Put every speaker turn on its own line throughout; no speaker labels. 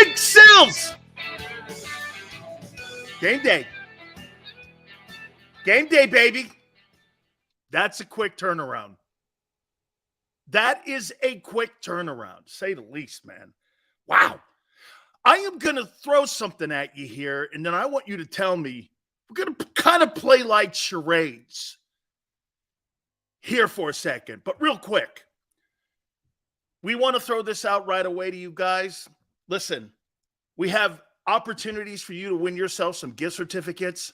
Big Sills. Game day. Game day, baby. That's a quick turnaround. That is a quick turnaround, to say the least, man. Wow. I am going to throw something at you here, and then I want you to tell me, we're going to kind of play like charades here for a second, but real quick. We want to throw this out right away to you guys. Listen, we have opportunities for you to win yourself some gift certificates.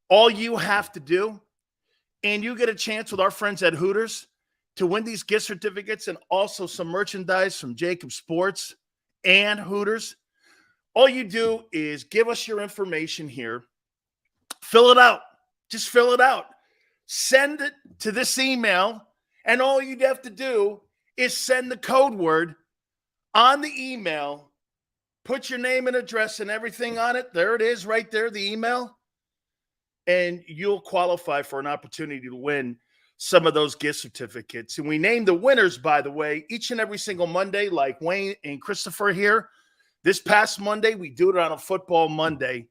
All you have to do, and you get a chance with our friends at Hooters to win these gift certificates and also some merchandise from JAKIB Sports and Hooters. All you do is give us your information here. Fill it out. Just fill it out. Send it to this email, and all you'd have to do is send the code word on the email. Put your name and address and everything on it. There it is right there, the email. And you'll qualify for an opportunity to win some of those gift certificates. And we name the winners, by the way, each and every single Monday, like Wayne and Christopher here. This past Monday, we do it on a football Monday.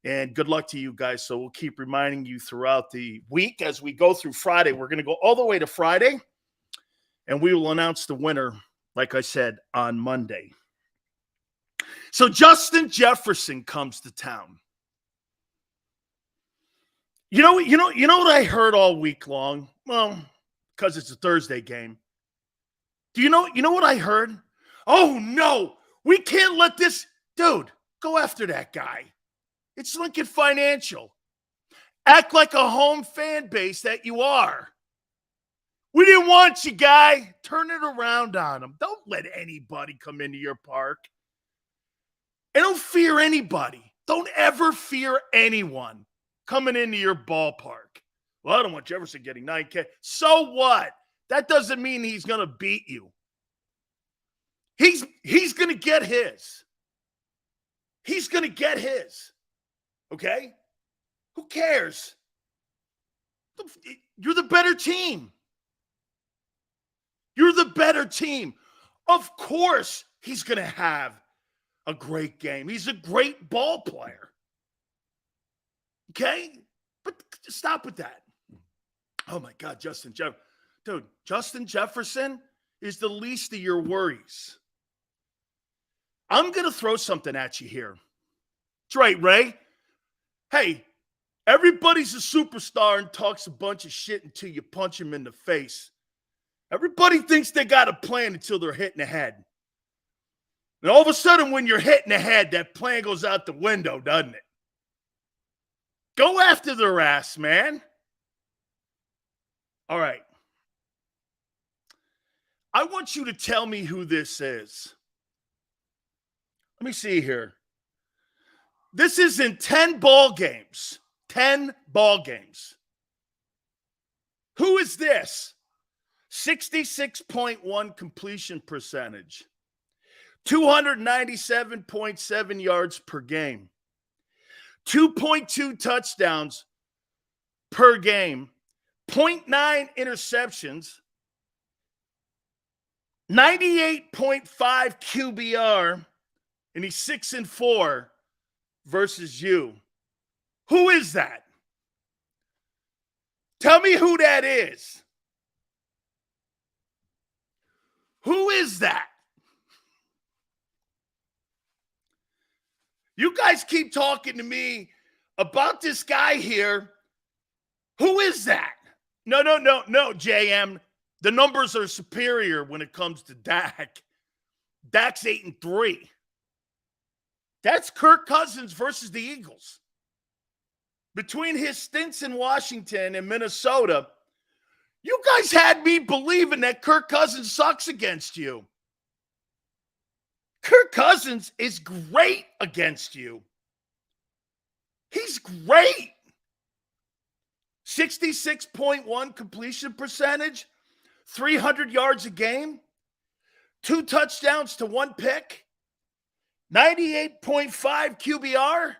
And good luck to you guys. So we'll keep reminding you throughout the week as we go through Friday. We're going to go all the way to Friday. And we will announce the winner, like I said, on Monday. So Justin Jefferson comes to town. You know what I heard all week long? Well, because it's a Thursday game. Do you know what I heard? Oh, no, we can't let this dude go after that guy. It's Lincoln Financial. Act like a home fan base that you are. We didn't want you, guy. Turn it around on him. Don't let anybody come into your park. And don't fear anybody. Don't ever fear anyone coming into your ballpark. Well, I don't want Jefferson getting 9K. So what? That doesn't mean he's going to beat you. He's going to get his. He's going to get his. Okay? Who cares? You're the better team. You're the better team. Of course he's going to have a great game. He's a great ball player. Okay? But stop with that. Oh, my God, Justin Jefferson. Dude, Justin Jefferson is the least of your worries. I'm going to throw something at you here. That's right, Ray. Hey, everybody's a superstar and talks a bunch of shit until you punch him in the face. Everybody thinks they got a plan until they're hit in the head. And all of a sudden, when you're hit in the head, that plan goes out the window, doesn't it? Go after their ass, man. All right. I want you to tell me who this is. Let me see here. This is in 10 ball games. 10 ball games. Who is this? 66.1 completion percentage. 297.7 yards per game. 2.2 touchdowns per game. 0.9 interceptions. 98.5 QBR. And he's 6-4 versus you. Who is that? Tell me who that is. Who is that? You guys keep talking to me about this guy here. Who is that? No, JM. The numbers are superior when it comes to Dak. Dak's 8-3. That's Kirk Cousins versus the Eagles. Between his stints in Washington and Minnesota, you guys had me believing that Kirk Cousins sucks against you. Kirk Cousins is great against you. He's great. 66.1 completion percentage, 300 yards a game, 2 touchdowns to 1 pick, 98.5 QBR,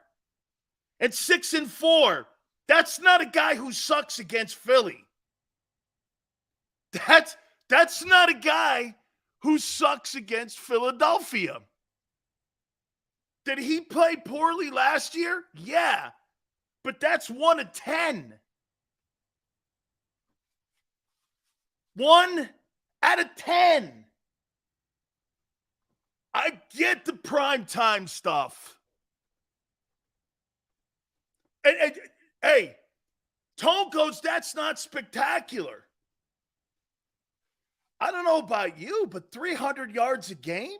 and 6-4. That's not a guy who sucks against Philly. That's not a guy who sucks against Philadelphia. Did he play poorly last year? Yeah. But that's 1 of 10. 1 out of 10. I get the primetime stuff. And, hey, Tone goes, that's not spectacular. I don't know about you, but 300 yards a game?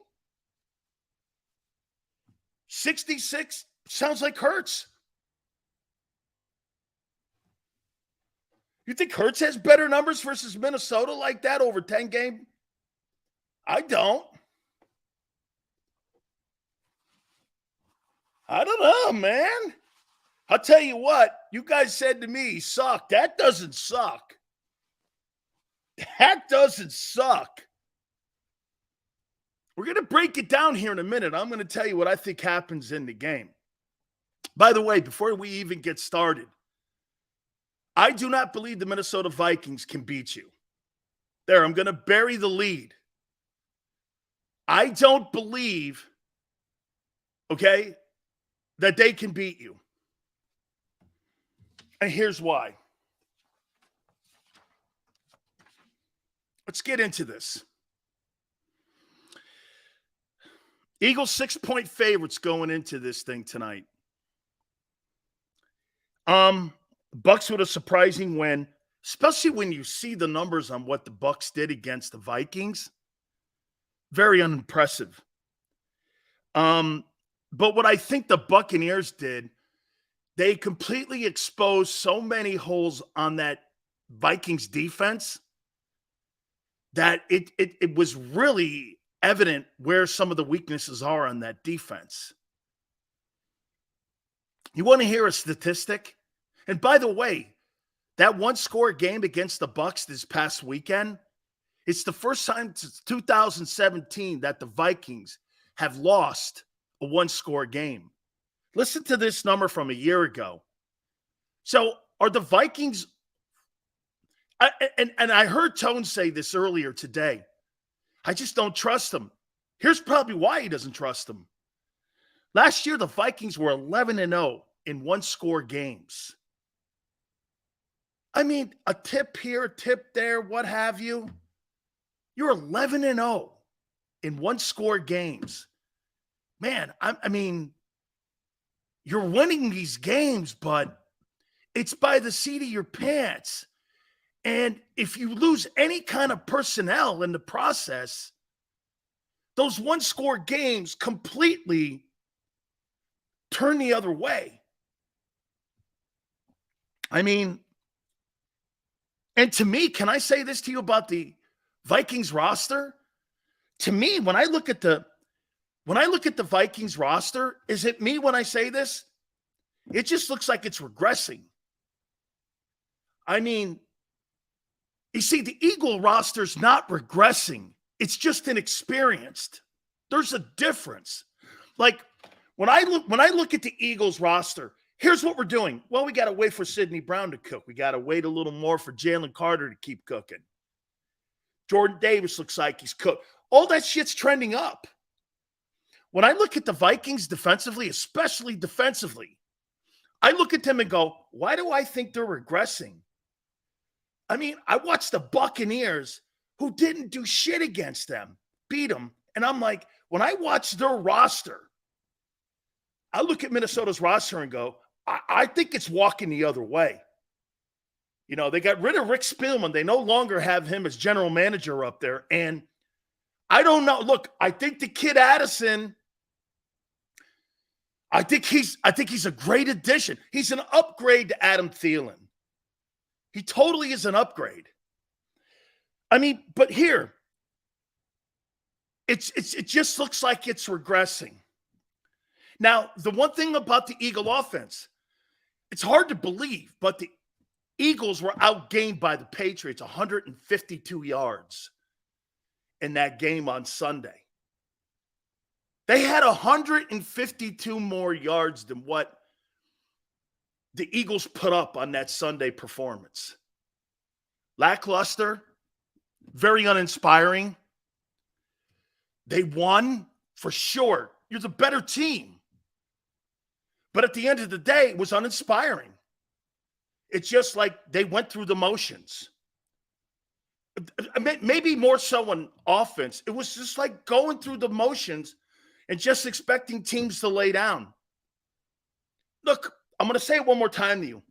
66 sounds like Hurts. You think Hurts has better numbers versus Minnesota like that over 10 game? I don't. I don't know, man. I'll tell you what, you guys said to me, he sucked. That doesn't suck. That doesn't suck. We're going to break it down here in a minute. I'm going to tell you what I think happens in the game. By the way, before we even get started, I do not believe the Minnesota Vikings can beat you. There, I'm going to bury the lead. I don't believe, okay, that they can beat you. And here's why. Let's get into this. Eagles 6-point favorites going into this thing tonight. Bucks with a surprising win, especially when you see the numbers on what the Bucks did against the Vikings. Very unimpressive. But what I think the Buccaneers did, they completely exposed so many holes on that Vikings defense that it was really evident where some of the weaknesses are on that defense. You want to hear a statistic? And by the way, that one-score game against the Bucks this past weekend, it's the first time since 2017 that the Vikings have lost a one-score game. Listen to this number from a year ago. So are the Vikings and I heard Tone say this earlier today. I just don't trust them. Here's probably why he doesn't trust them. Last year, the Vikings were 11-0 in one-score games. I mean, a tip here, a tip there, what have you. You're 11-0 in one-score games. Man, I mean, you're winning these games, but it's by the seat of your pants. And if you lose any kind of personnel in the process, those one-score games completely turn the other way. I mean, and to me, can I say this to you about the Vikings roster? To me, when I look at the Vikings roster, is it me when I say this? It just looks like it's regressing. I mean, you see, the Eagle roster's not regressing. It's just inexperienced. There's a difference. Like when I look at the Eagles roster, here's what we're doing. Well, we got to wait for Sidney Brown to cook. We got to wait a little more for Jalen Carter to keep cooking. Jordan Davis looks like he's cooked. All that shit's trending up. When I look at the Vikings defensively, especially defensively, I look at them and go, why do I think they're regressing? I mean, I watched the Buccaneers who didn't do shit against them, beat them. And I'm like, when I watch their roster, I look at Minnesota's roster and go, I think it's walking the other way. You know, they got rid of Rick Spielman. They no longer have him as general manager up there. And I don't know. Look, I think the kid Addison, I think he's a great addition. He's an upgrade to Adam Thielen. He totally is an upgrade. I mean, but here, it just looks like it's regressing. Now, the one thing about the Eagle offense, it's hard to believe, but the Eagles were outgained by the Patriots 152 yards in that game on Sunday. They had 152 more yards than what the Eagles put up on that Sunday performance. Lackluster, very uninspiring. They won for sure. You're the better team. But at the end of the day, it was uninspiring. It's just like they went through the motions. Maybe more so on offense. It was just like going through the motions and just expecting teams to lay down. Look, I'm going to say it one more time to you.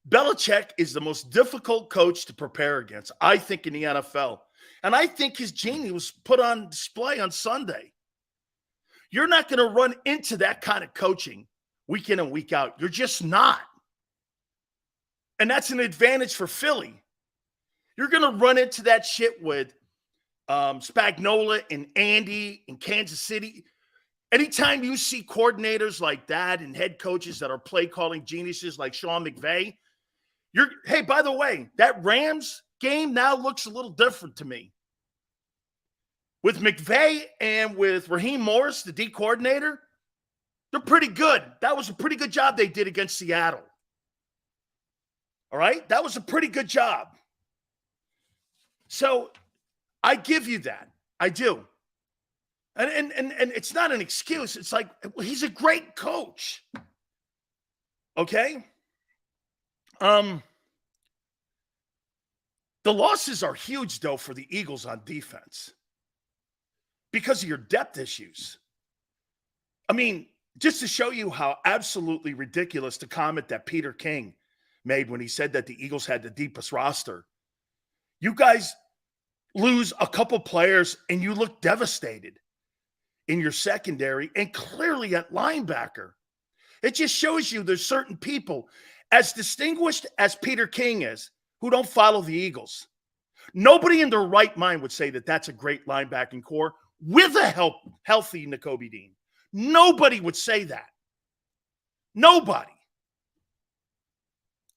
Belichick is the most difficult coach to prepare against, I think, in the NFL. And I think his genius was put on display on Sunday. You're not going to run into that kind of coaching week in and week out. You're just not. And that's an advantage for Philly. You're going to run into that shit with Spagnuolo and Andy in Kansas City. Anytime you see coordinators like that and head coaches that are play calling geniuses like Sean McVay, hey, by the way, that Rams game now looks a little different to me. With McVay and with Raheem Morris, the D coordinator, they're pretty good. That was a pretty good job they did against Seattle. All right? That was a pretty good job. So I give you that. I do. And it's not an excuse. It's like, he's a great coach. Okay? The losses are huge, though, for the Eagles on defense because of your depth issues. I mean, just to show you how absolutely ridiculous the comment that Peter King made when he said that the Eagles had the deepest roster. You guys lose a couple players and you look devastated in your secondary and clearly at linebacker. It just shows you there's certain people, as distinguished as Peter King is, who don't follow the Eagles. Nobody in their right mind would say that that's a great linebacking core with a healthy Nakobe Dean. Nobody would say that. Nobody.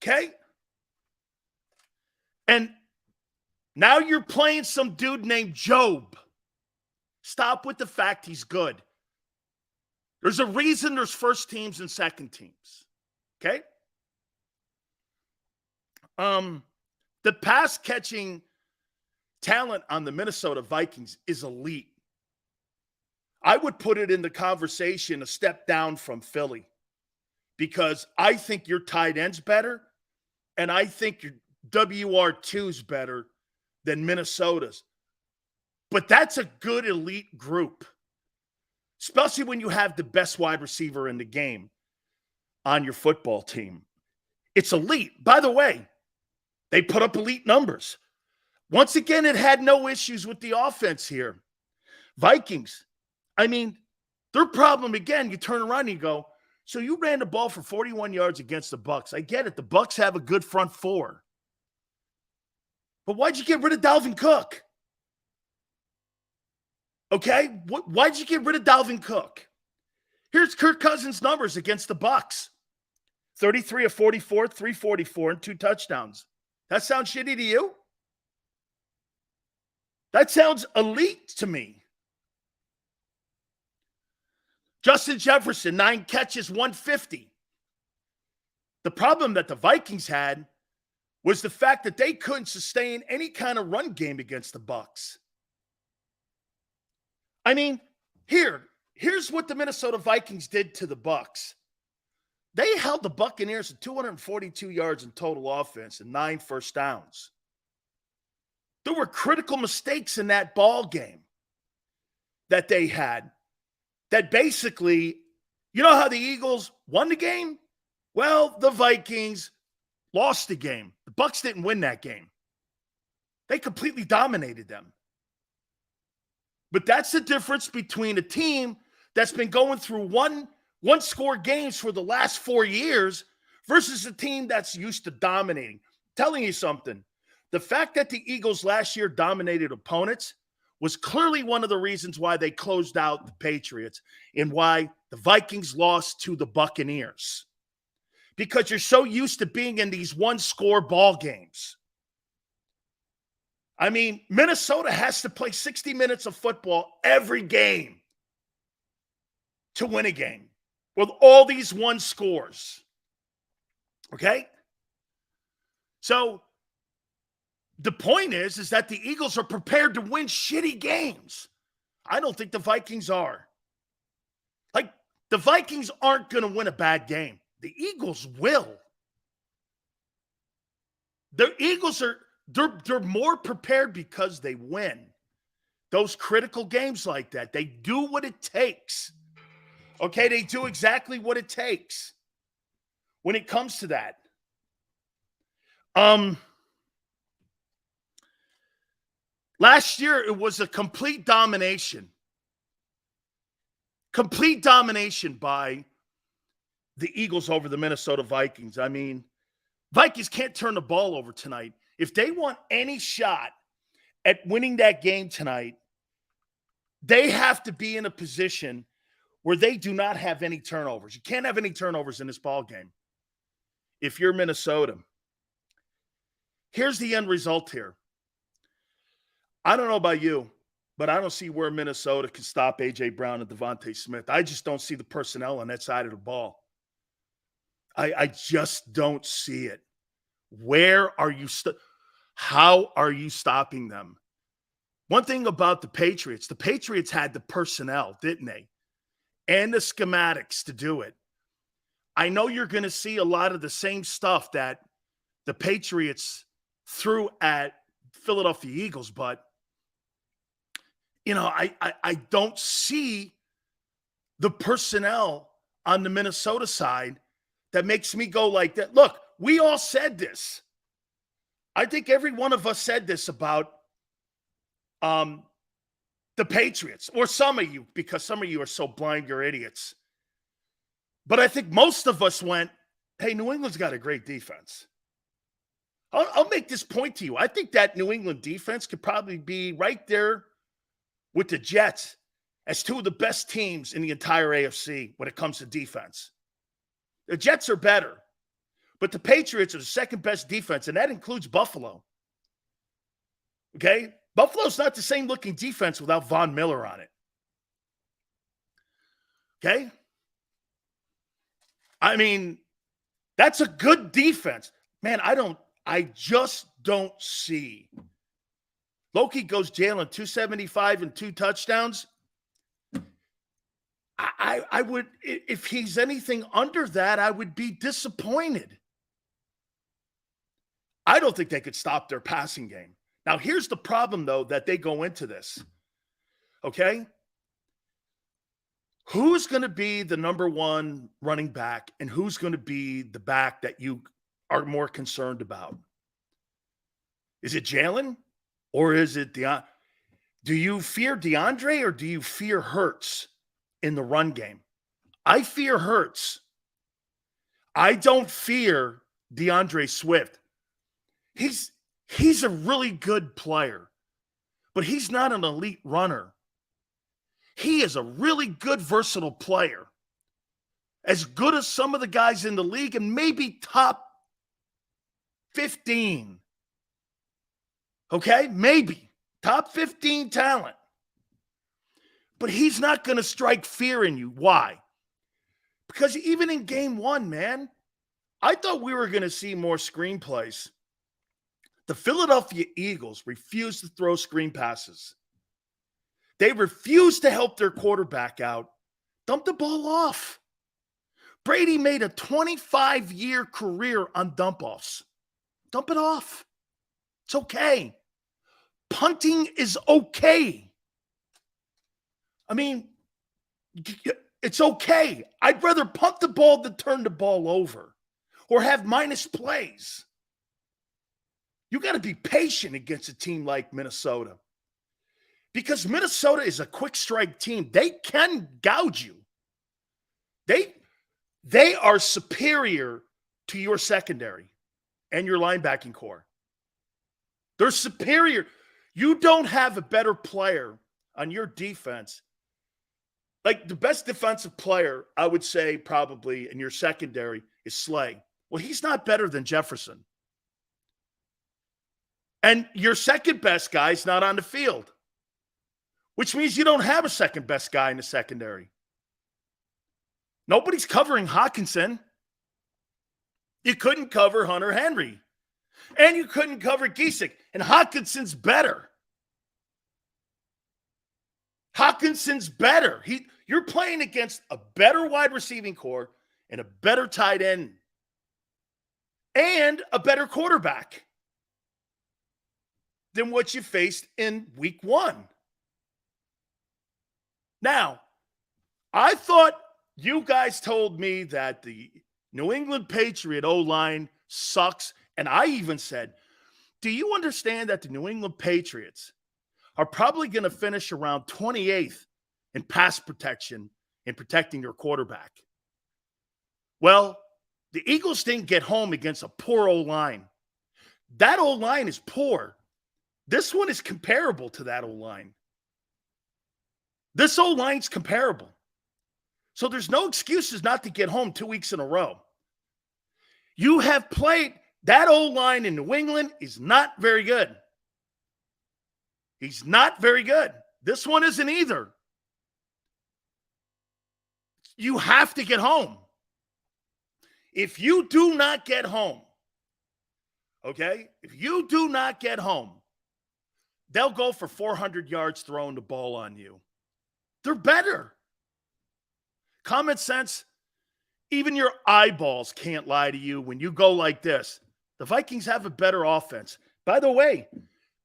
Okay? And now you're playing some dude named Job. Stop with the fact he's good. There's a reason there's first teams and second teams. Okay? The pass catching talent on the Minnesota Vikings is elite. I would put it in the conversation a step down from Philly because I think your tight end's better and I think your WR2's better than Minnesota's. But that's a good elite group, especially when you have the best wide receiver in the game on your football team. It's elite. By the way, they put up elite numbers. Once again, it had no issues with the offense here. Vikings, I mean, their problem, again, you turn around and you go, so you ran the ball for 41 yards against the Bucs. I get it. The Bucs have a good front four. But why'd you get rid of Dalvin Cook? Okay? Why'd you get rid of Dalvin Cook? Here's Kirk Cousins' numbers against the Bucs. 33 of 44, 344, and 2 touchdowns. That sounds shitty to you? That sounds elite to me. Justin Jefferson, 9 catches, 150. The problem that the Vikings had was the fact that they couldn't sustain any kind of run game against the Bucs. I mean, here's what the Minnesota Vikings did to the Bucs. They held the Buccaneers to 242 yards in total offense and 9 first downs. There were critical mistakes in that ball game that they had that basically, you know how the Eagles won the game? Well, the Vikings lost the game. The Bucs didn't win that game. They completely dominated them. But that's the difference between a team that's been going through one-score games for the last 4 years versus a team that's used to dominating. Telling you something, the fact that the Eagles last year dominated opponents was clearly one of the reasons why they closed out the Patriots and why the Vikings lost to the Buccaneers. Because you're so used to being in these one-score ball games. I mean, Minnesota has to play 60 minutes of football every game to win a game with all these one scores. Okay? So the point is that the Eagles are prepared to win shitty games. I don't think the Vikings are. Like, The Vikings aren't going to win a bad game. The Eagles will. The Eagles they're more prepared because they win. Those critical games like that, they do what it takes. Okay, they do exactly what it takes when it comes to that. Last year, it was a complete domination. Complete domination by the Eagles over the Minnesota Vikings. I mean, Vikings can't turn the ball over tonight. If they want any shot at winning that game tonight, they have to be in a position where they do not have any turnovers. You can't have any turnovers in this ball game if you're Minnesota. Here's the end result here. I don't know about you, but I don't see where Minnesota can stop A.J. Brown and Devontae Smith. I just don't see the personnel on that side of the ball. I just don't see it. Where are you? How are you stopping them? One thing about the Patriots had the personnel, didn't they? And the schematics to do it. I know you're going to see a lot of the same stuff that the Patriots threw at Philadelphia Eagles, but I don't see the personnel on the Minnesota side that makes me go like that. Look, we all said this. I think every one of us said this about the Patriots, or some of you, because some of you are so blind, you're idiots. But I think most of us went, hey, New England's got a great defense. I'll make this point to you. I think that New England defense could probably be right there with the Jets as two of the best teams in the entire AFC when it comes to defense. The Jets are better, but the Patriots are the second best defense, and that includes Buffalo. Okay? Buffalo's not the same looking defense without Von Miller on it. Okay? I mean, that's a good defense. Man, I just don't see. Loki goes Jalen 275 and 2 touchdowns. I would, if he's anything under that, I would be disappointed. I don't think they could stop their passing game. Now, here's the problem, though, that they go into this. Okay? Who's going to be the number one running back, and who's going to be the back that you are more concerned about? Is it Jalen, or is it DeAndre? Do you fear DeAndre, or do you fear Hurts in the run game? I fear Hurts. I don't fear DeAndre Swift. He's a really good player, but he's not an elite runner. He is a really good, versatile player. As good as some of the guys in the league, and maybe top 15. Okay? Maybe. Top 15 talent. But he's not going to strike fear in you. Why? Because even in game one, man, I thought we were going to see more screenplays. The Philadelphia Eagles refused to throw screen passes. They refused to help their quarterback out. Dump the ball off. Brady made a 25-year career on dump-offs. Dump it off. It's okay. Punting is okay. I mean, it's okay. I'd rather punt the ball than turn the ball over or have minus plays. You got to be patient against a team like Minnesota, because Minnesota is a quick strike team. They can gouge you. They are superior to your secondary and your linebacking core. They're superior. You don't have a better player on your defense. Like, the best defensive player, I would say probably in your secondary, is Slay. Well, he's not better than Jefferson. And your second best guy is not on the field, which means you don't have a second best guy in the secondary. Nobody's covering Hawkinson. You couldn't cover Hunter Henry. And you couldn't cover Giesick. And Hawkinson's better. Hawkinson's better. You're playing against a better wide receiving core and a better tight end and a better quarterback than what you faced in week 1. Now, I thought you guys told me that the New England Patriot O-line sucks, and I even said, do you understand that the New England Patriots are probably going to finish around 28th in pass protection and protecting your quarterback? Well, the Eagles didn't get home against a poor O-line. That O-line is poor. This one is comparable to that O-line. This O-line's comparable. So there's no excuses not to get home 2 weeks in a row. You have played, that O-line in New England is not very good. He's not very good. This one isn't either. You have to get home. If you do not get home, okay, if you do not get home, they'll go for 400 yards throwing the ball on you. They're better. Common sense, even your eyeballs can't lie to you when you go like this. The Vikings have a better offense. By the way,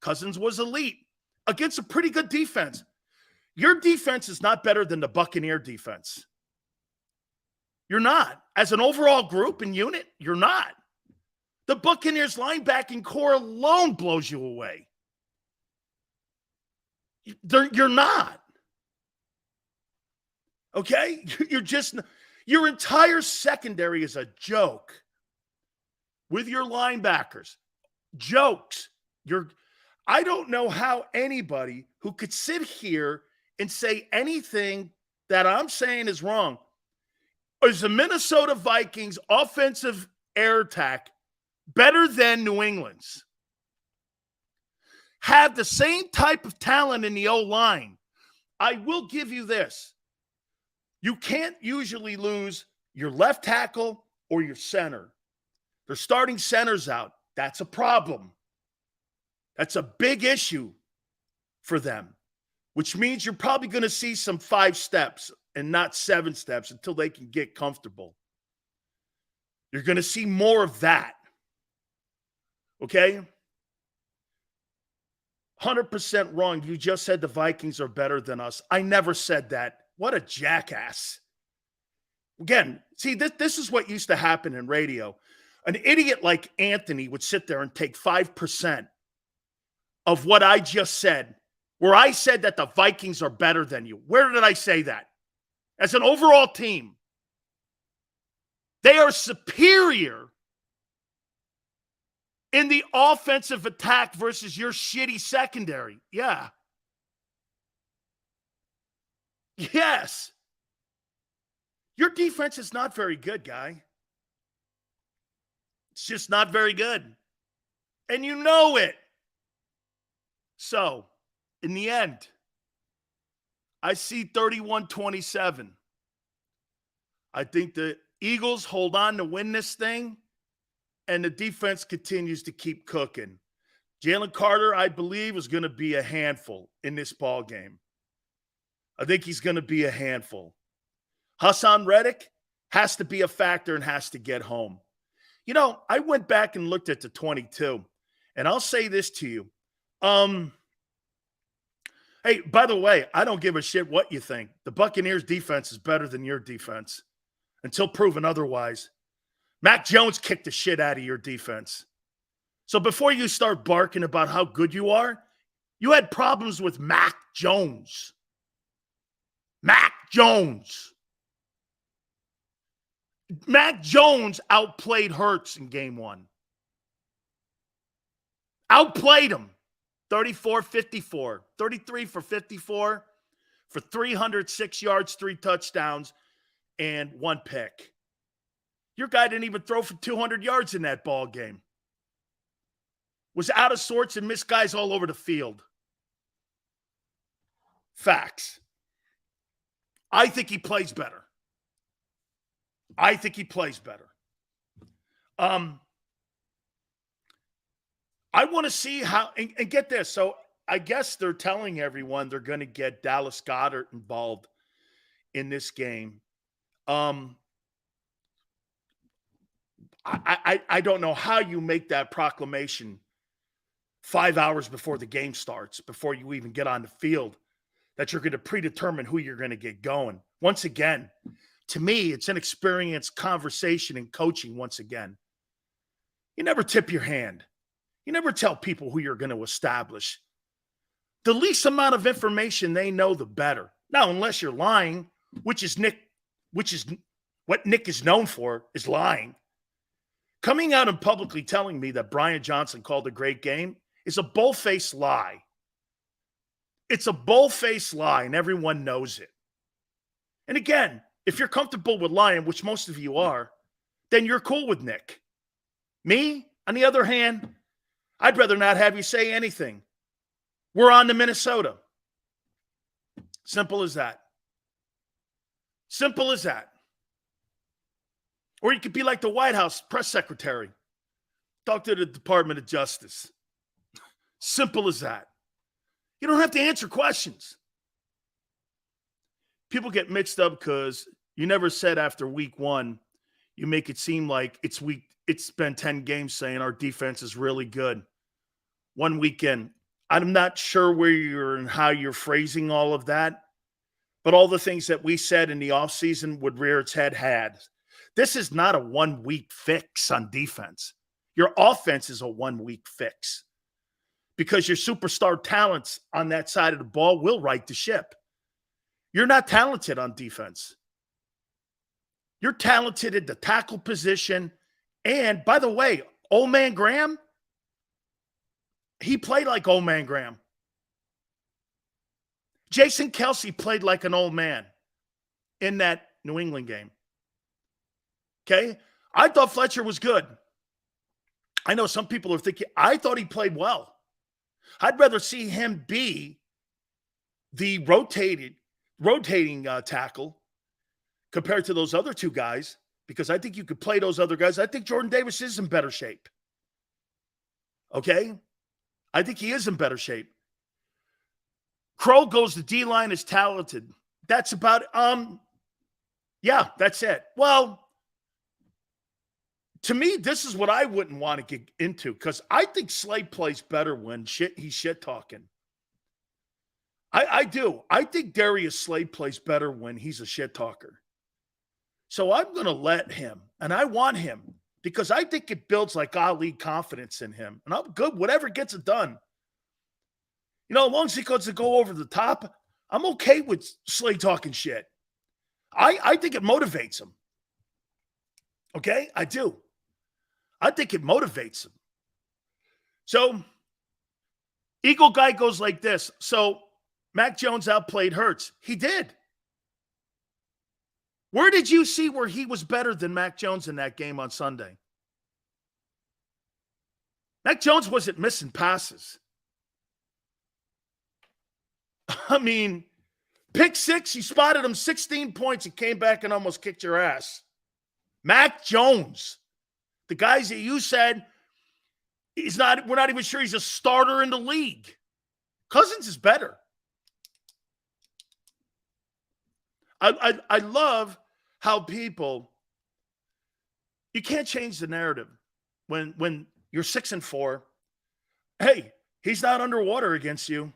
Cousins was elite against a pretty good defense. Your defense is not better than the Buccaneer defense. You're not. As an overall group and unit, you're not. The Buccaneers linebacking core alone blows you away. You're not. Okay? You're just, your entire secondary is a joke with your linebackers. Jokes. I don't know how anybody who could sit here and say anything that I'm saying is wrong. Is the Minnesota Vikings offensive air attack better than New England's? Have the same type of talent in the O-line. I will give you this. You can't usually lose your left tackle or your center. They're starting centers out. That's a problem. That's a big issue for them, which means you're probably going to see some 5 steps and not 7 steps until they can get comfortable. You're going to see more of that. Okay? 100% wrong. You just said the Vikings are better than us. I never said that. What a jackass. Again, see, this is what used to happen in radio. An idiot like Anthony would sit there and take 5% of what I just said, where I said that the Vikings are better than you. Where did I say that? As an overall team, they are superior in the offensive attack versus your shitty secondary. Yeah. Yes. Your defense is not very good, guy. It's just not very good. And you know it. So, in the end, I see 31-27. I think the Eagles hold on to win this thing, and the defense continues to keep cooking. Jalen Carter, I believe, is going to be a handful in this ball game. I think he's going to be a handful. Hassan Reddick has to be a factor and has to get home. You know, I went back and looked at the 22, and I'll say this to you. Hey, by the way, I don't give a shit what you think. The Buccaneers defense is better than your defense until proven otherwise. Mac Jones kicked the shit out of your defense. So before you start barking about how good you are, you had problems with Mac Jones. Mac Jones. Mac Jones outplayed Hurts in game 1. Outplayed him. 34-54. 33 for 54 for 306 yards, 3 touchdowns, and 1 pick. Your guy didn't even throw for 200 yards in that ball game. Was out of sorts and missed guys all over the field. Facts. I think he plays better. I think he plays better. I want to see how, and get this. So I guess they're telling everyone they're going to get Dallas Goedert involved in this game. I don't know how you make that proclamation 5 hours before the game starts, before you even get on the field, that you're going to predetermine who you're going to get going. Once again, to me, it's an experience, conversation, and coaching once again. You never tip your hand. You never tell people who you're going to establish. The least amount of information they know, the better. Now, unless you're lying, which is what Nick is known for, is lying. Coming out and publicly telling me that Brian Johnson called a great game is a bull-faced lie. It's a bull-faced lie, and everyone knows it. And again, if you're comfortable with lying, which most of you are, then you're cool with Nick. Me, on the other hand, I'd rather not have you say anything. We're on to Minnesota. Simple as that. Simple as that. Or you could be like the White House press secretary. Talk to the Department of Justice. Simple as that. You don't have to answer questions. People get mixed up because you never said after week one, you make it seem like it's been 10 games saying our defense is really good. One weekend. I'm not sure where you're and how you're phrasing all of that, but all the things that we said in the offseason would rear its head had. This is not a 1 week fix on defense. Your offense is a 1 week fix because your superstar talents on that side of the ball will right the ship. You're not talented on defense. You're talented at the tackle position. And by the way, old man Graham, he played like old man Graham. Jason Kelce played like an old man in that New England game. Okay? I thought Fletcher was good. I know some people are thinking, I thought he played well. I'd rather see him be the rotating tackle compared to those other two guys, because I think you could play those other guys. I think Jordan Davis is in better shape. Okay? I think he is in better shape. Crow goes to D-line, is talented. That's about yeah, that's it. Well, to me, this is what I wouldn't want to get into, because I think Slade plays better when he's shit talking. I do. I think Darius Slade plays better when he's a shit talker. So I'm going to let him, and I want him, because I think it builds like Ali confidence in him. And I'm good. Whatever gets it done. You know, as long as he goes to go over the top, I'm okay with Slade talking shit. I think it motivates him. Okay? I do. I think it motivates him. So, Eagle guy goes like this. So, Mac Jones outplayed Hurts. He did. Where did you see where he was better than Mac Jones in that game on Sunday? Mac Jones wasn't missing passes. I mean, pick six, you spotted him 16 points and came back and almost kicked your ass. Mac Jones, the guys that you said we're not even sure he's a starter in the league. Cousins is better. I love how people, you can't change the narrative when you're 6-4. Hey, he's not underwater against you.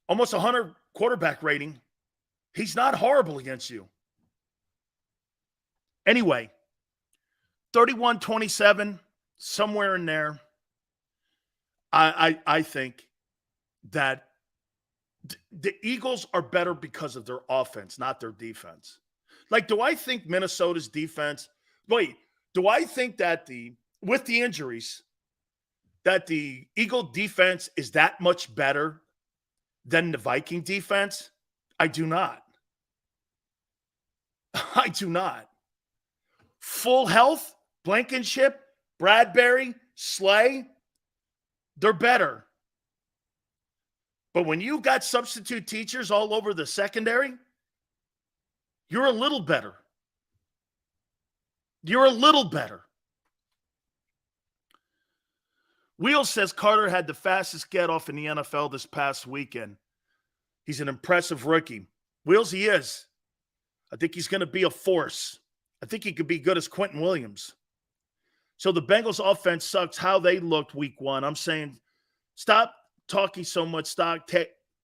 Almost 100 quarterback rating. He's not horrible against you. Anyway, 31-27, somewhere in there. I think that the Eagles are better because of their offense, not their defense. Like, do I think Minnesota's defense – do I think that with the injuries, that the Eagle defense is that much better than the Viking defense? I do not. I do not. Full health, Blankenship, Bradbury, Slay, they're better. But when you got substitute teachers all over the secondary, you're a little better. You're a little better. Wheel says Carter had the fastest get off in the NFL this past weekend. He's an impressive rookie. Wheels, he is. I think he's going to be a force. I think he could be good as Quentin Williams. So the Bengals offense sucks how they looked week 1. I'm saying stop talking so much stock,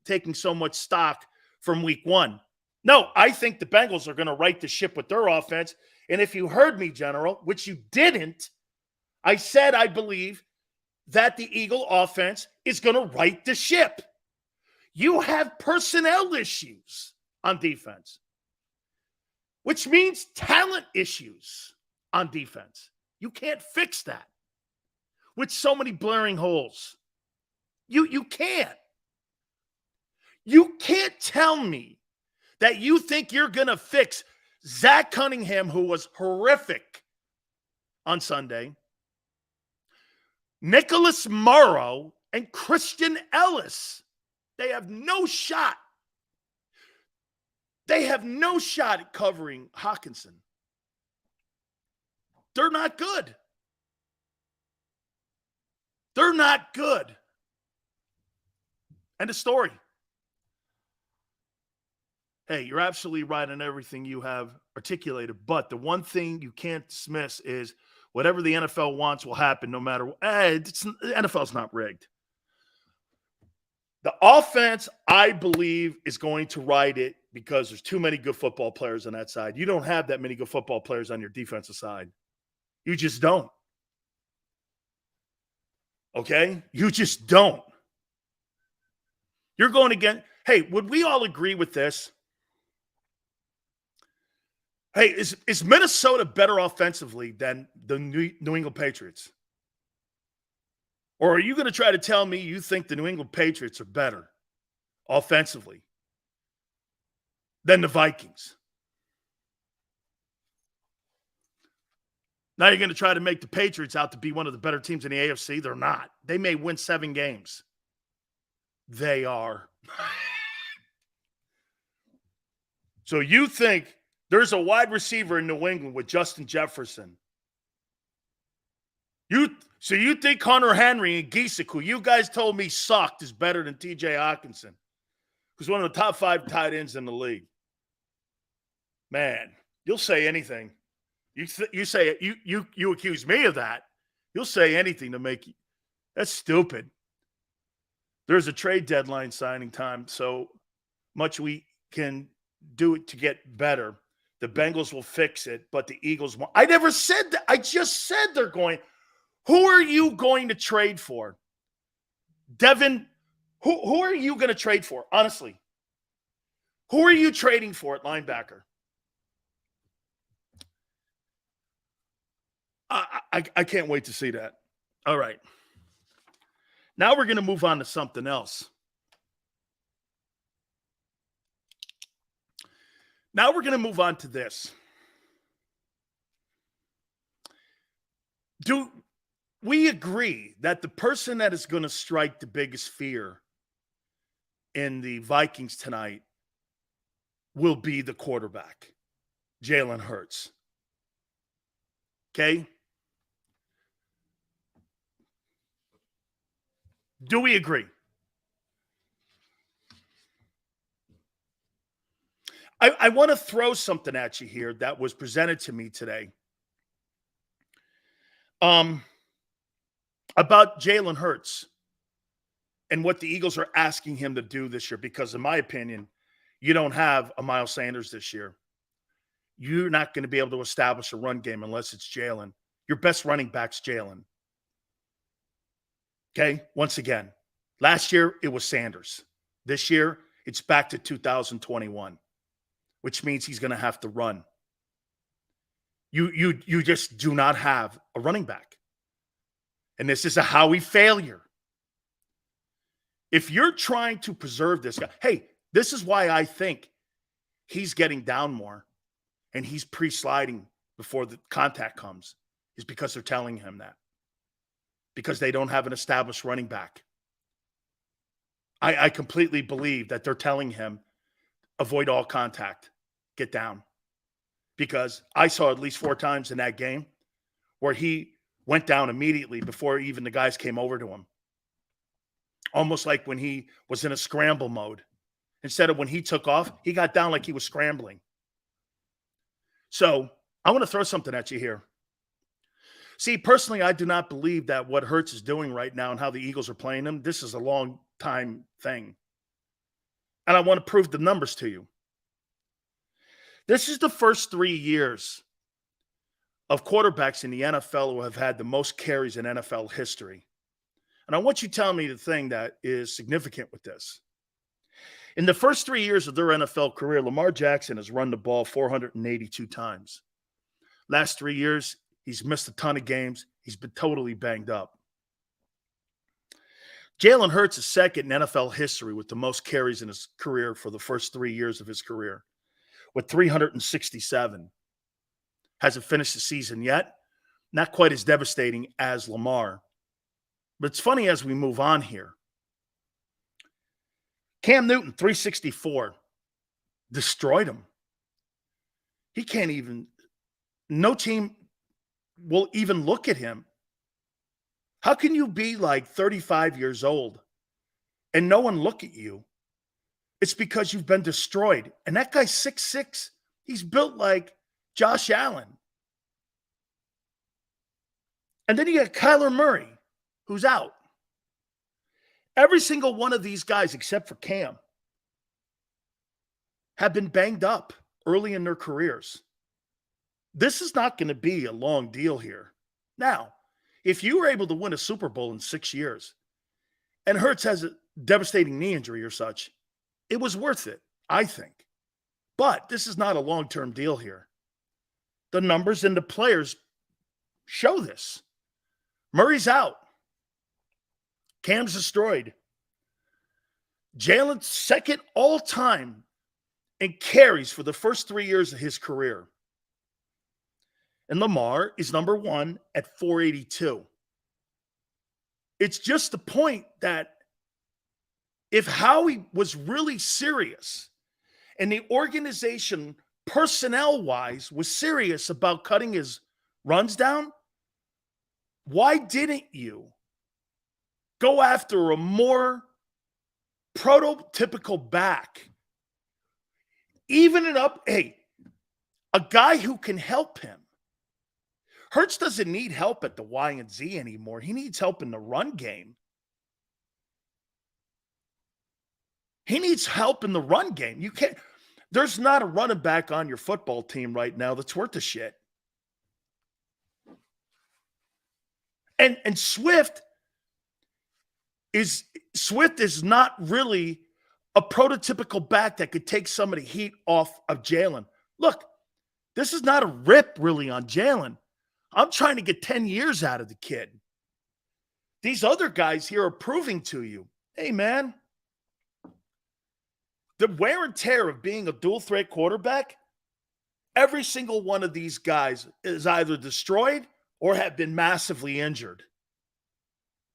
taking so much stock from week 1. No, I think the Bengals are going to right the ship with their offense. And if you heard me, General, which you didn't, I said I believe that the Eagle offense is going to right the ship. You have personnel issues on defense, which means talent issues on defense. You can't fix that with so many blaring holes. You can't. You can't tell me that you think you're going to fix Zach Cunningham, who was horrific on Sunday, Nicholas Morrow, and Christian Ellis. They have no shot. They have no shot at covering Hockenson. They're not good. They're not good. End of story. Hey, you're absolutely right on everything you have articulated, but the one thing you can't dismiss is whatever the NFL wants will happen no matter what. The NFL's not rigged. The offense, I believe, is going to ride it because there's too many good football players on that side. You don't have that many good football players on your defensive side. You just don't. Okay? You just don't. You're going again. Hey, would we all agree with this? Hey, is Minnesota better offensively than the New England Patriots? Or are you going to try to tell me you think the New England Patriots are better offensively than the Vikings? Now you're going to try to make the Patriots out to be one of the better teams in the AFC. They're not. They may win 7 games. They are. So you think there's a wide receiver in New England with Justin Jefferson. So you think Hunter Henry and Gesicki, who you guys told me sucked, is better than T.J. Hockenson, who's one of the top 5 tight ends in the league? Man, you'll say anything. You say it. You accuse me of that. You'll say anything to make you. That's stupid. There's a trade deadline signing time, so much we can do it to get better. The Bengals will fix it, but the Eagles won't. I never said that. I just said they're going. Who are you going to trade for? Devin, who are you going to trade for? Honestly. Who are you trading for at linebacker? I can't wait to see that. All right. Now we're going to move on to something else. Now we're going to move on to this. Do we agree that the person that is going to strike the biggest fear in the Vikings tonight will be the quarterback, Jalen Hurts? Okay? Do we agree? I want to throw something at you here that was presented to me today. About Jalen Hurts and what the Eagles are asking him to do this year, because in my opinion, you don't have a Miles Sanders this year. You're not going to be able to establish a run game unless it's Jalen. Your best running back's Jalen. Okay? Once again, last year it was Sanders. This year it's back to 2021, which means he's going to have to run. You just do not have a running back. And this is a Howie failure. If you're trying to preserve this guy, hey, this is why I think he's getting down more and he's pre-sliding before the contact comes, is because they're telling him that. Because they don't have an established running back. I completely believe that they're telling him, avoid all contact, get down. Because I saw at least 4 times in that game where he went down immediately before even the guys came over to him. Almost like when he was in a scramble mode instead of when he took off, he got down like he was scrambling. So I want to throw something at you here. See, personally, I do not believe that what Hurts is doing right now and how the Eagles are playing him, this is a long time thing. And I want to prove the numbers to you. This is the first 3 years of quarterbacks in the NFL who have had the most carries in NFL history. And I want you to tell me the thing that is significant with this. In the first 3 years of their NFL career, Lamar Jackson has run the ball 482 times. Last 3 years, he's missed a ton of games. He's been totally banged up. Jalen Hurts is second in NFL history with the most carries in his career for the first 3 years of his career, with 367. Hasn't finished the season yet. Not quite as devastating as Lamar. But it's funny as we move on here. Cam Newton, 364. Destroyed him. He can't even, no team will even look at him. How can you be like 35 years old and no one look at you? It's because you've been destroyed. And that guy's 6'6". He's built like Josh Allen. And then you got Kyler Murray, who's out. Every single one of these guys, except for Cam, have been banged up early in their careers. This is not going to be a long deal here. Now, if you were able to win a Super Bowl in 6 years and Hurts has a devastating knee injury or such, it was worth it, I think. But this is not a long-term deal here. The numbers and the players show this. Murray's out. Cam's destroyed. Jalen's second all-time in carries for the first 3 years of his career. And Lamar is number one at 482. It's just the point that if Howie was really serious and the organization personnel-wise was serious about cutting his runs down, why didn't you go after a more prototypical back? Even it up, hey, a guy who can help him. Hurts doesn't need help at the Y and Z anymore. He needs help in the run game. He needs help in the run game. You can't, there's not a running back on your football team right now that's worth a shit. And Swift is not really a prototypical back that could take some of the heat off of Jalen. Look, this is not a rip really on Jalen. I'm trying to get 10 years out of the kid. These other guys here are proving to you, hey, man, the wear and tear of being a dual threat quarterback, every single one of these guys is either destroyed or have been massively injured.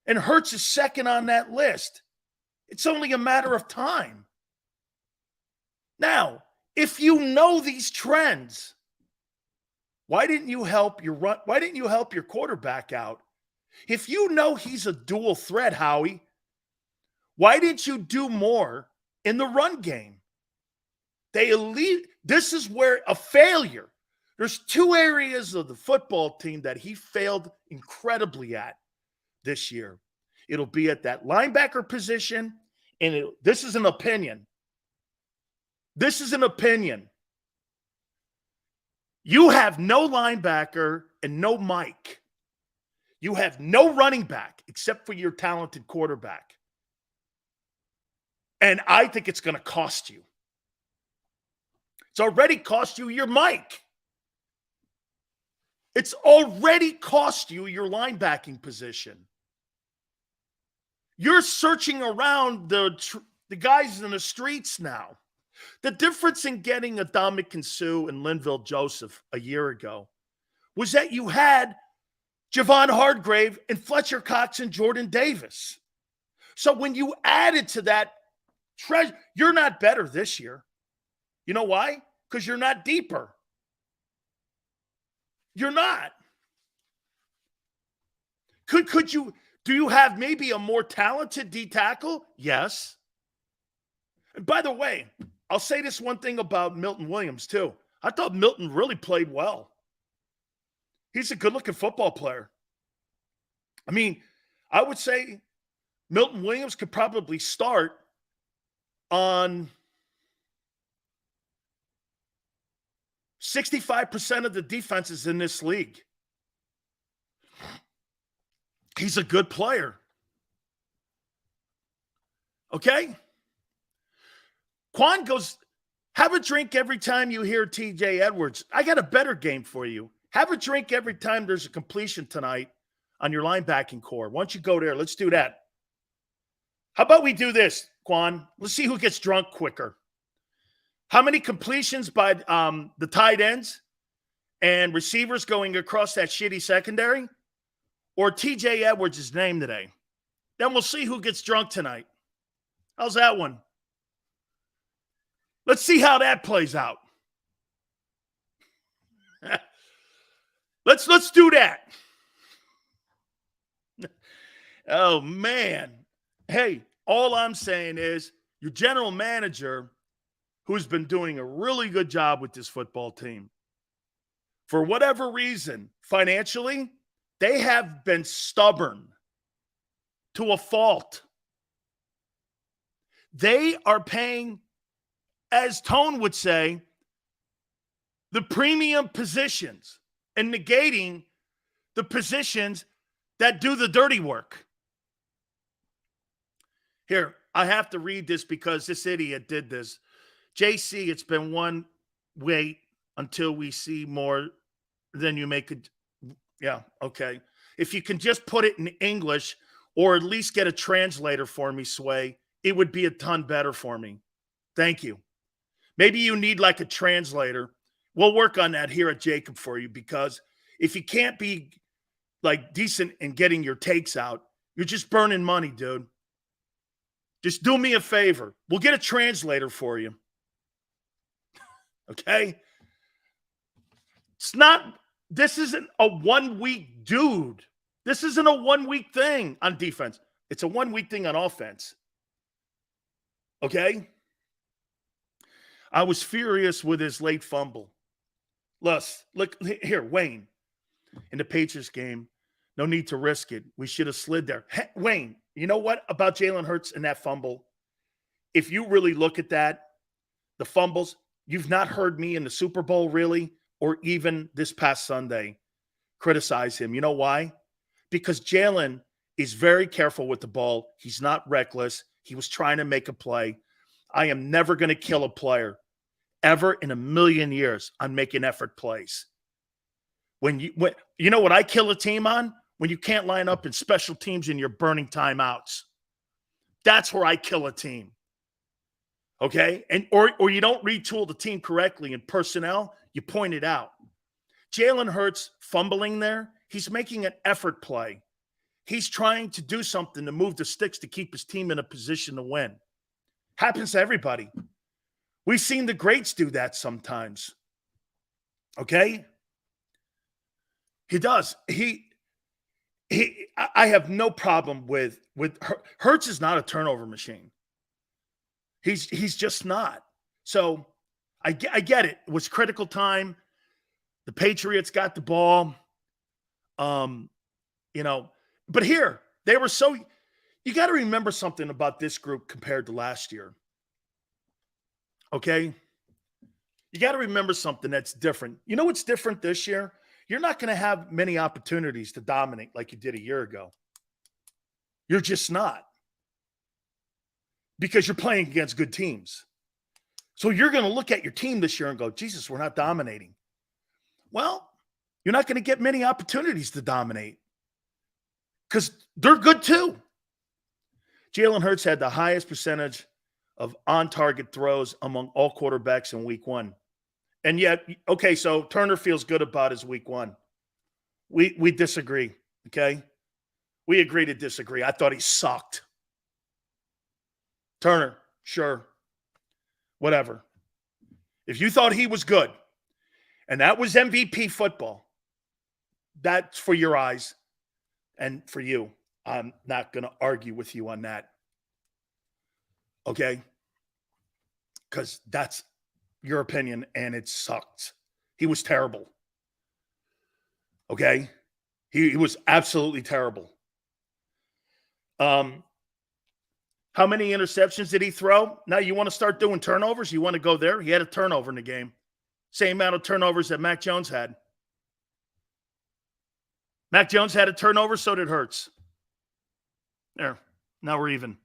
And Hurts is second on that list. It's only a matter of time. Now, if you know these trends, why didn't you help your quarterback out? If you know he's a dual threat, Howie, why didn't you do more in the run game? This is where a failure. There's two areas of the football team that he failed incredibly at this year. It'll be at that linebacker position, and this is an opinion. This is an opinion. You have no linebacker and no Mike. You have no running back except for your talented quarterback. And I think it's going to cost you. It's already cost you your Mike. It's already cost you your linebacking position. You're searching around the guys in the streets now. The difference in getting Ndamukong Suh and Linval Joseph a year ago was that you had Javon Hargrave and Fletcher Cox and Jordan Davis. So when you added to that treasure, you're not better this year. You know why? Because you're not deeper. You're not. Could you, do you have maybe a more talented D tackle? Yes. And by the way, I'll say this one thing about Milton Williams, too. I thought Milton really played well. He's a good-looking football player. I mean, I would say Milton Williams could probably start on 65% of the defenses in this league. He's a good player. Okay? Quan goes, have a drink every time you hear TJ Edwards. I got a better game for you. Have a drink every time there's a completion tonight on your linebacking core. Why don't you go there? Let's do that. How about we do this, Quan? Let's see who gets drunk quicker. How many completions by the tight ends and receivers going across that shitty secondary? Or TJ Edwards' name today? Then we'll see who gets drunk tonight. How's that one? Let's see how that plays out. Let's do that. Oh, man. Hey, all I'm saying is your general manager, who's been doing a really good job with this football team, for whatever reason, financially, they have been stubborn to a fault. They are paying, as Tone would say, the premium positions and negating the positions that do the dirty work. Here, I have to read this because this idiot did this. JC, it's been one wait until we see more than you make it. Yeah, okay. If you can just put it in English or at least get a translator for me, Sway, it would be a ton better for me. Thank you. Maybe you need like a translator. We'll work on that here at JAKIB for you, because if you can't be like decent in getting your takes out, you're just burning money, dude. Just do me a favor. We'll get a translator for you. Okay? This isn't a 1 week dude. This isn't a 1 week thing on defense. It's a 1 week thing on offense. Okay? I was furious with his late fumble. Look here, Wayne. In the Patriots game, no need to risk it. We should have slid there. Hey, Wayne, you know what about Jalen Hurts and that fumble? If you really look at that, the fumbles, you've not heard me in the Super Bowl really, or even this past Sunday, criticize him. You know why? Because Jalen is very careful with the ball. He's not reckless. He was trying to make a play. I am never going to kill a player ever in a million years on making effort plays. When you know what I kill a team on? When you can't line up in special teams and you're burning timeouts. That's where I kill a team. Okay? And or you don't retool the team correctly in personnel, you point it out. Jalen Hurts fumbling there, he's making an effort play. He's trying to do something to move the sticks to keep his team in a position to win. Happens to everybody. We've seen the greats do that sometimes. Okay? He does. I have no problem with Hurts is not a turnover machine. He's just not. So I get it. It was critical time. The Patriots got the ball. But here they were so. You got to remember something about this group compared to last year. Okay? You got to remember something that's different. You know what's different this year? You're not going to have many opportunities to dominate like you did a year ago. You're just not. Because you're playing against good teams. So you're going to look at your team this year and go, Jesus, we're not dominating. Well, you're not going to get many opportunities to dominate. Because they're good too. Jalen Hurts had the highest percentage of on-target throws among all quarterbacks in week one. And yet, okay, so Turner feels good about his week one. We disagree, okay? We agree to disagree. I thought he sucked. Turner, sure. Whatever. If you thought he was good, and that was MVP football, that's for your eyes and for you. I'm not going to argue with you on that. Okay? because that's your opinion, and it sucked. He was terrible. Okay? He was absolutely terrible. How many interceptions did he throw? Now you want to start doing turnovers? You want to go there? He had a turnover in the game. Same amount of turnovers that Mac Jones had. Mac Jones had a turnover, so did Hurts. There. Now we're even.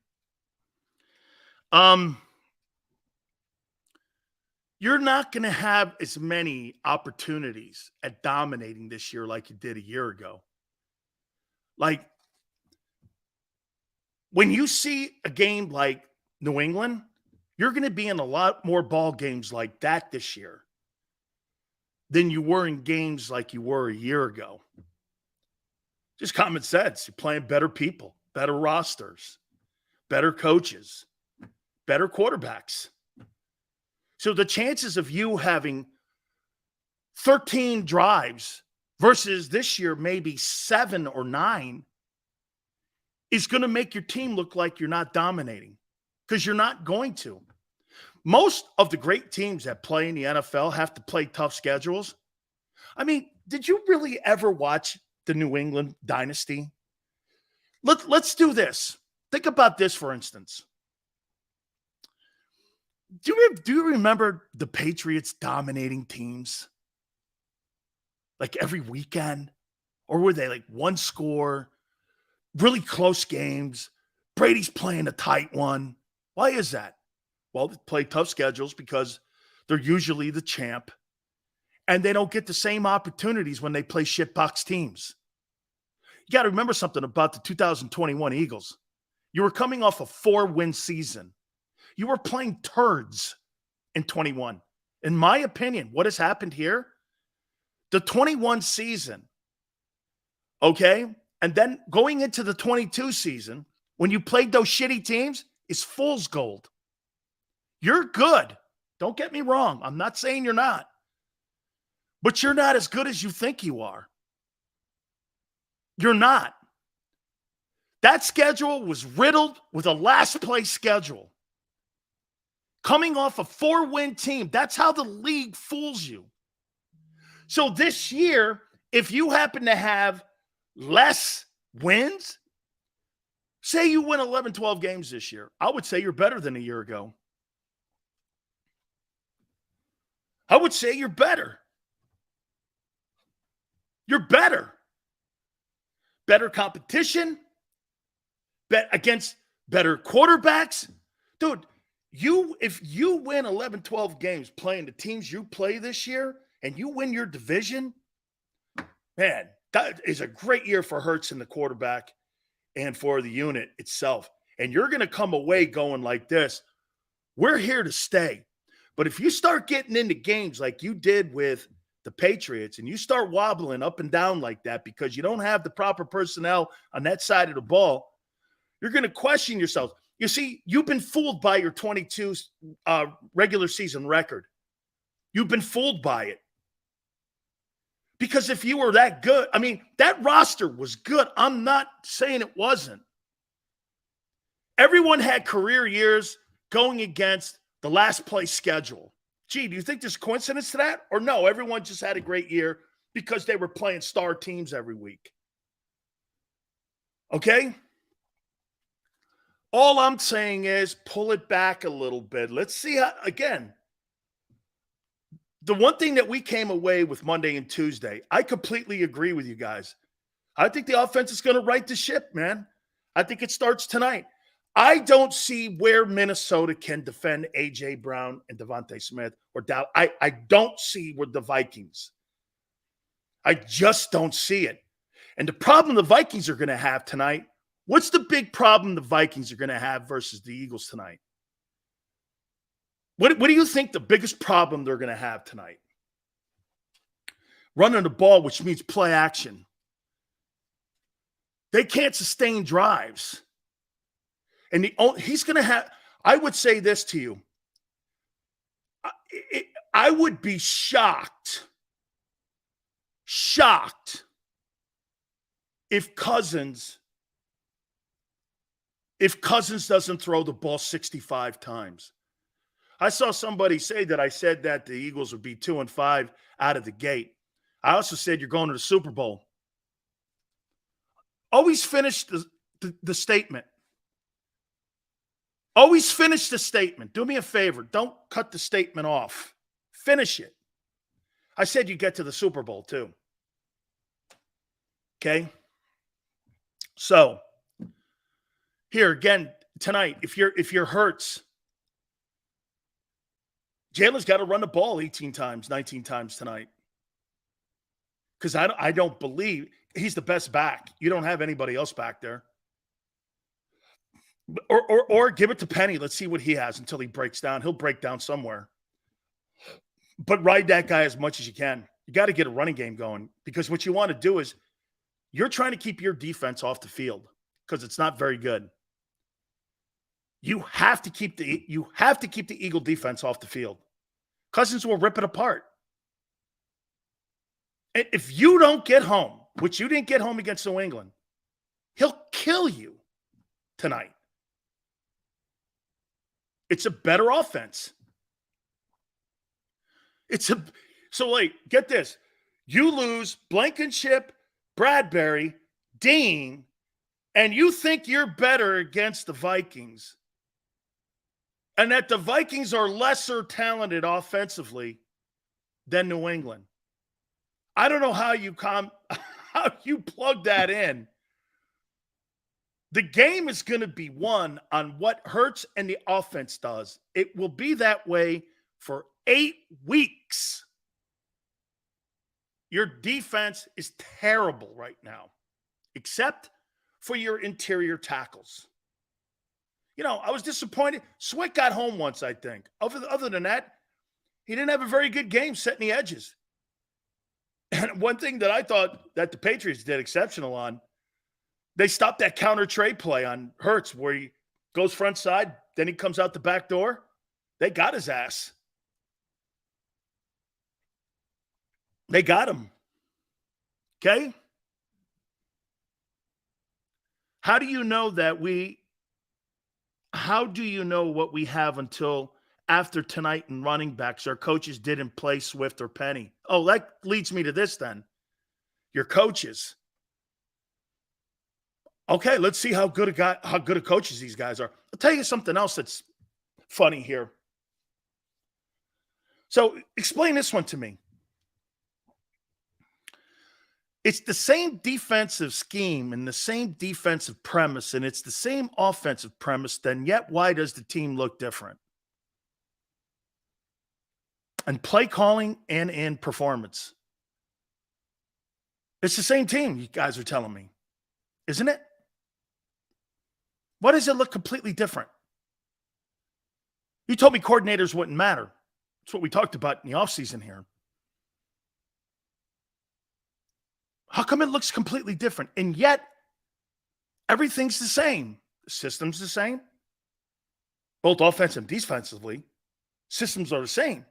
You're not going to have as many opportunities at dominating this year like you did a year ago. Like, when you see a game like New England, you're going to be in a lot more ball games like that this year than you were in games like you were a year ago. Just common sense. You're playing better people, better rosters, better coaches, better quarterbacks. So the chances of you having 13 drives versus this year maybe 7 or 9 is going to make your team look like you're not dominating, because you're not going to. Most of the great teams that play in the NFL have to play tough schedules. I mean, did you really ever watch the New England dynasty? Let's do this. Think about this, for instance. Do you remember the Patriots dominating teams? Like every weekend? Or were they like one score, really close games? Brady's playing a tight one. Why is that? Well, they play tough schedules because they're usually the champ, and they don't get the same opportunities when they play shitbox teams. You got to remember something about the 2021 Eagles. You were coming off a 4-win season. You were playing turds in 21. In my opinion, what has happened here? The 21 season, okay, and then going into the 22 season, when you played those shitty teams, is fool's gold. You're good. Don't get me wrong. I'm not saying you're not. But you're not as good as you think you are. You're not. That schedule was riddled with a last place schedule. Coming off a 4-win team, that's how the league fools you. So this year, if you happen to have less wins, say you win 11, 12 games this year, I would say you're better than a year ago. I would say you're better. You're better. Better competition, bet against better quarterbacks. Dude, if you win 11, 12 games playing the teams you play this year and you win your division, man, that is a great year for Hurts and the quarterback and for the unit itself. And you're going to come away going like this. We're here to stay. But if you start getting into games like you did with the Patriots and you start wobbling up and down like that because you don't have the proper personnel on that side of the ball, you're going to question yourself. You see, you've been fooled by your 22 regular season record. You've been fooled by it. Because if you were that good, I mean, that roster was good. I'm not saying it wasn't. Everyone had career years going against the last place schedule. Gee, do you think there's coincidence to that? Or no, everyone just had a great year because they were playing star teams every week. Okay? All I'm saying is pull it back a little bit. Let's see how, again, the one thing that we came away with Monday and Tuesday, I completely agree with you guys. I think the offense is going to right the ship, man. I think it starts tonight. I don't see where Minnesota can defend A.J. Brown and Devontae Smith or Dow. I don't see where the Vikings. I just don't see it. And the problem the Vikings are going to have tonight, what's the big problem the Vikings are going to have versus the Eagles tonight? What do you think the biggest problem they're going to have tonight? Running the ball, which means play action. They can't sustain drives. And he's going to have, I would say this to you. I would be shocked if Cousins doesn't throw the ball 65 times. I saw somebody say that I said that the Eagles would be 2-5 out of the gate. I also said you're going to the Super Bowl. Always finish the statement. Always finish the statement. Do me a favor. Don't cut the statement off. Finish it. I said you get to the Super Bowl too. Okay? So, here again tonight, if you're Hurts, Jalen's got to run the ball 18 times, 19 times tonight. Because I don't believe he's the best back. You don't have anybody else back there. Or give it to Penny. Let's see what he has until he breaks down. He'll break down somewhere. But ride that guy as much as you can. You got to get a running game going, because what you want to do is you're trying to keep your defense off the field because it's not very good. You have to keep the Eagle defense off the field. Cousins will rip it apart. And if you don't get home, which you didn't get home against New England, he'll kill you tonight. It's a better offense. Get this. You lose Blankenship, Bradbury, Dean, and you think you're better against the Vikings, and that the Vikings are lesser talented offensively than New England. I don't know how you plug that in. The game is going to be won on what Hurts and the offense does. It will be that way for 8 weeks. Your defense is terrible right now, except for your interior tackles. I was disappointed. Swick got home once, I think. Other than that, he didn't have a very good game setting the edges. And one thing that I thought that the Patriots did exceptional on, they stopped that counter trade play on Hurts where he goes front side, then he comes out the back door. They got his ass. They got him. Okay? How do you know what we have until after tonight in running backs? Our coaches didn't play Swift or Penny. Oh, that leads me to this then. Your coaches. Okay, let's see how good of coaches these guys are. I'll tell you something else that's funny here. So explain this one to me. It's the same defensive scheme and the same defensive premise, and it's the same offensive premise, then yet why does the team look different? And play calling and in performance. It's the same team, you guys are telling me. Isn't it? Why does it look completely different? You told me coordinators wouldn't matter. That's what we talked about in the offseason here. How come it looks completely different? And yet, everything's the same. The system's the same. Both offensive and defensively, systems are the same.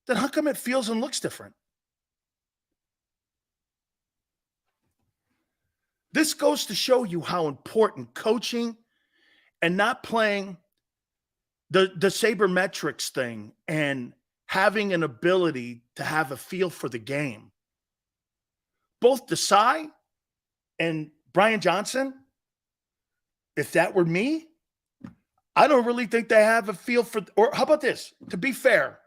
Then how come it feels and looks different? This goes to show you how important coaching and not playing the sabermetrics thing and having an ability to have a feel for the game. Both Desai and Brian Johnson, if that were me, I don't really think they have a feel for, or how about this? To be fair,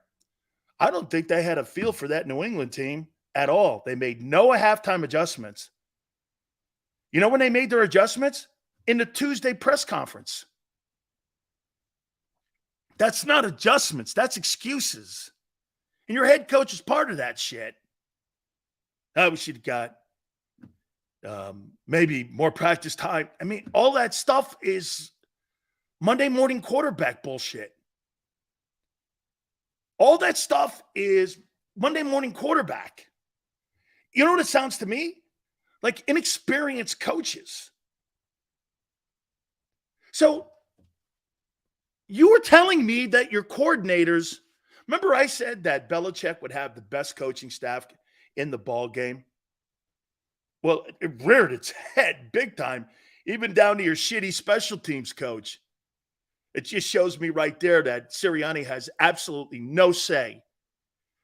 I don't think they had a feel for that New England team at all. They made no halftime adjustments. You know when they made their adjustments? In the Tuesday press conference. That's not adjustments. That's excuses. And your head coach is part of that shit. We should have got maybe more practice time. I mean, all that stuff is Monday morning quarterback bullshit. All that stuff is Monday morning quarterback. You know what it sounds to me? Like inexperienced coaches. So you were telling me that your coordinators, remember I said that Belichick would have the best coaching staff in the ball game? Well, it reared its head big time, even down to your shitty special teams coach. It just shows me right there that Sirianni has absolutely no say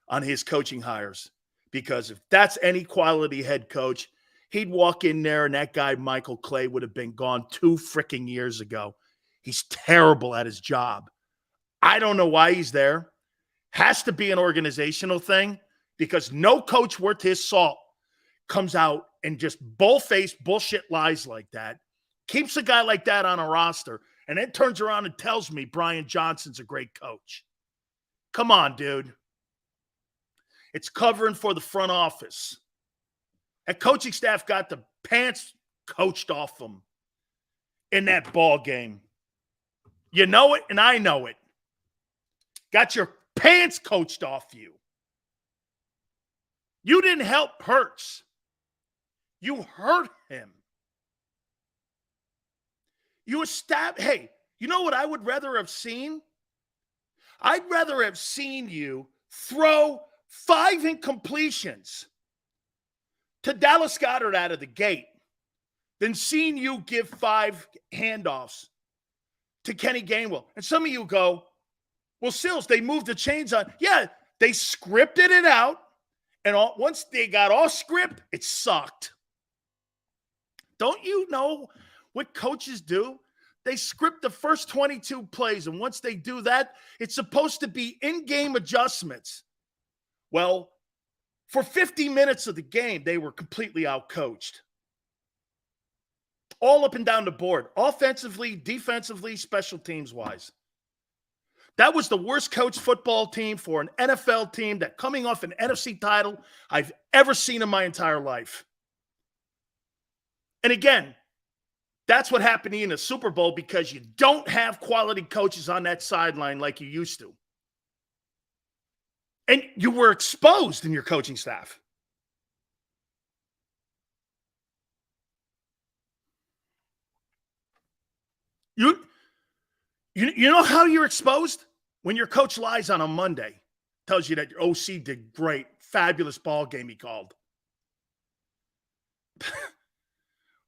on his coaching hires. Because if that's any quality head coach, he'd walk in there and that guy, Michael Clay, would have been gone 2 freaking years ago. He's terrible at his job. I don't know why he's there. Has to be an organizational thing because no coach worth his salt comes out and just bull-faced bullshit lies like that, keeps a guy like that on a roster, and then turns around and tells me Brian Johnson's a great coach. Come on, dude. It's covering for the front office. That coaching staff got the pants coached off them in that ball game. You know it, and I know it. Got your pants coached off you. You didn't help Hurts. You hurt him. Hey, you know what I would rather have seen? I'd rather have seen you throw 5 incompletions to Dallas Goedert out of the gate than seeing you give 5 handoffs to Kenny Gainwell. And some of you go, well, Sills, they moved the chains on. Yeah, they scripted it out, and once they got off script, it sucked. Don't you know what coaches do? They script the first 22 plays, and once they do that, it's supposed to be in-game adjustments. Well, for 50 minutes of the game, they were completely outcoached. All up and down the board, offensively, defensively, special teams-wise. That was the worst coached football team for an NFL team that coming off an NFC title I've ever seen in my entire life. And again, that's what happened in a Super Bowl because you don't have quality coaches on that sideline like you used to. And you were exposed in your coaching staff. You know how you're exposed? When your coach lies on a Monday, tells you that your OC did great, fabulous ball game he called.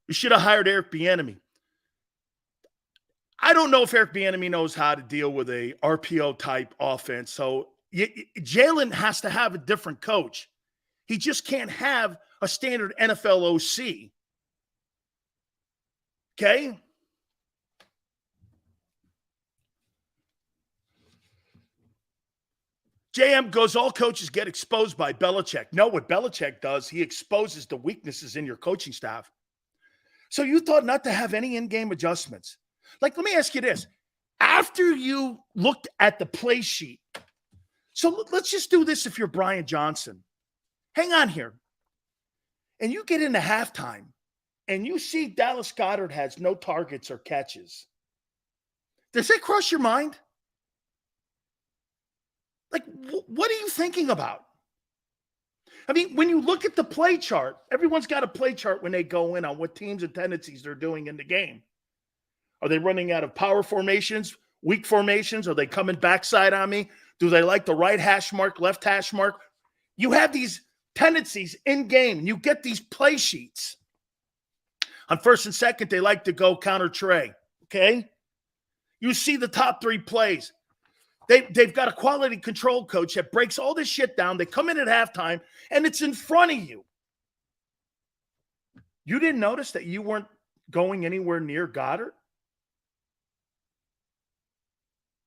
You should have hired Eric Bieniemy. I don't know if Eric Bieniemy knows how to deal with a RPO type offense. So Jalen has to have a different coach. He just can't have a standard NFL OC. Okay? JM goes, all coaches get exposed by Belichick. No, what Belichick does, he exposes the weaknesses in your coaching staff. So you thought not to have any in-game adjustments. Like, let me ask you this. After you looked at the play sheet, so let's just do this if you're Brian Johnson. Hang on here. And you get into halftime, and you see Dallas Goedert has no targets or catches. Does that cross your mind? Like, what are you thinking about? I mean, when you look at the play chart, everyone's got a play chart when they go in on what teams and tendencies they're doing in the game. Are they running out of power formations, weak formations? Are they coming backside on me? Do they like the right hash mark, left hash mark? You have these tendencies in game, and you get these play sheets. On first and second, they like to go counter tray, okay? You see the top 3 plays. They've got a quality control coach that breaks all this shit down. They come in at halftime, and it's in front of you. You didn't notice that you weren't going anywhere near Goddard?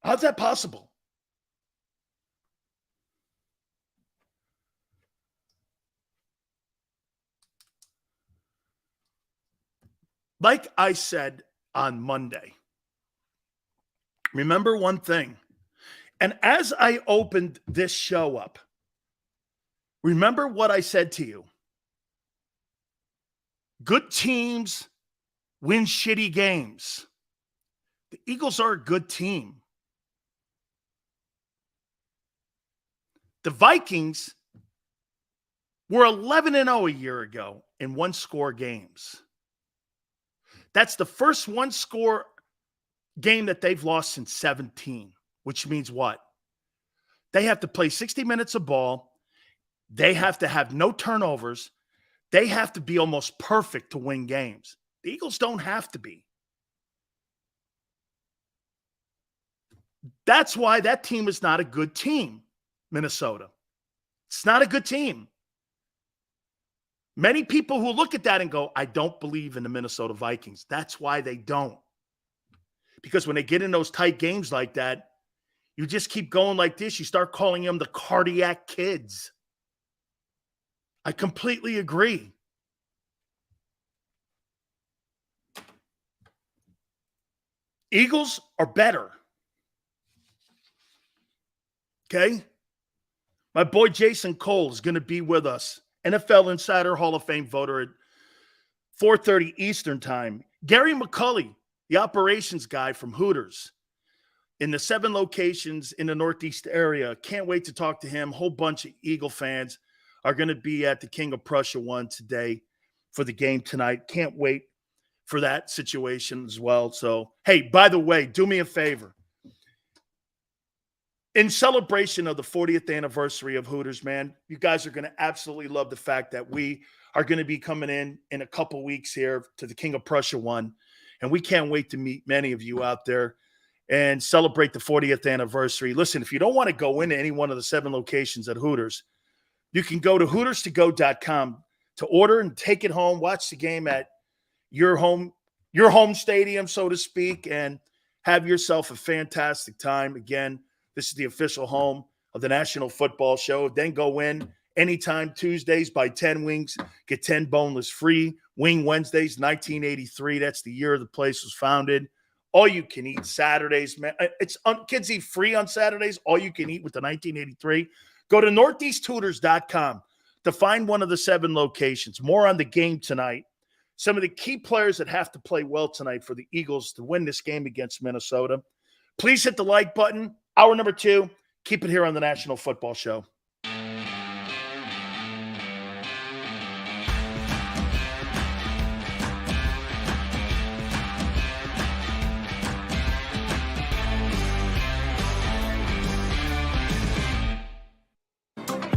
How's that possible? Like I said on Monday, remember one thing. And as I opened this show up, remember what I said to you. Good teams win shitty games. The Eagles are a good team. The Vikings were 11-0 a year ago in one-score games. That's the first one-score game that they've lost since 17. Which means what? They have to play 60 minutes of ball. They have to have no turnovers. They have to be almost perfect to win games. The Eagles don't have to be. That's why that team is not a good team, Minnesota. It's not a good team. Many people who look at that and go, I don't believe in the Minnesota Vikings. That's why they don't. Because when they get in those tight games like that, you just keep going like this. You start calling them the cardiac kids. I completely agree. Eagles are better. Okay? My boy Jason Cole is going to be with us. NFL Insider Hall of Fame voter at 4:30 Eastern Time. Gary McCulley, the operations guy from Hooters, in the 7 locations in the Northeast area. Can't wait to talk to him. Whole bunch of Eagle fans are going to be at the King of Prussia one today for the game tonight. Can't wait for that situation as well. So, hey, by the way, do me a favor. In celebration of the 40th anniversary of Hooters, man, you guys are going to absolutely love the fact that we are going to be coming in a couple weeks here to the King of Prussia one. And we can't wait to meet many of you out there and celebrate the 40th anniversary. Listen, if you don't want to go into any one of the 7 locations at Hooters, you can go to hooterstogo.com to order and take it home, watch the game at your home stadium, so to speak, and have yourself a fantastic time. Again, this is the official home of the National Football Show. Then go in anytime Tuesdays, buy 10 wings, get 10 boneless free. Wing Wednesdays, 1983. That's the year the place was founded. All you can eat Saturdays, man. It's kids eat free on Saturdays. All you can eat with the 1983. Go to northeasthooters.com to find one of the 7 locations. More on the game tonight. Some of the key players that have to play well tonight for the Eagles to win this game against Minnesota. Please hit the like button. Hour number 2. Keep it here on the National Football Show.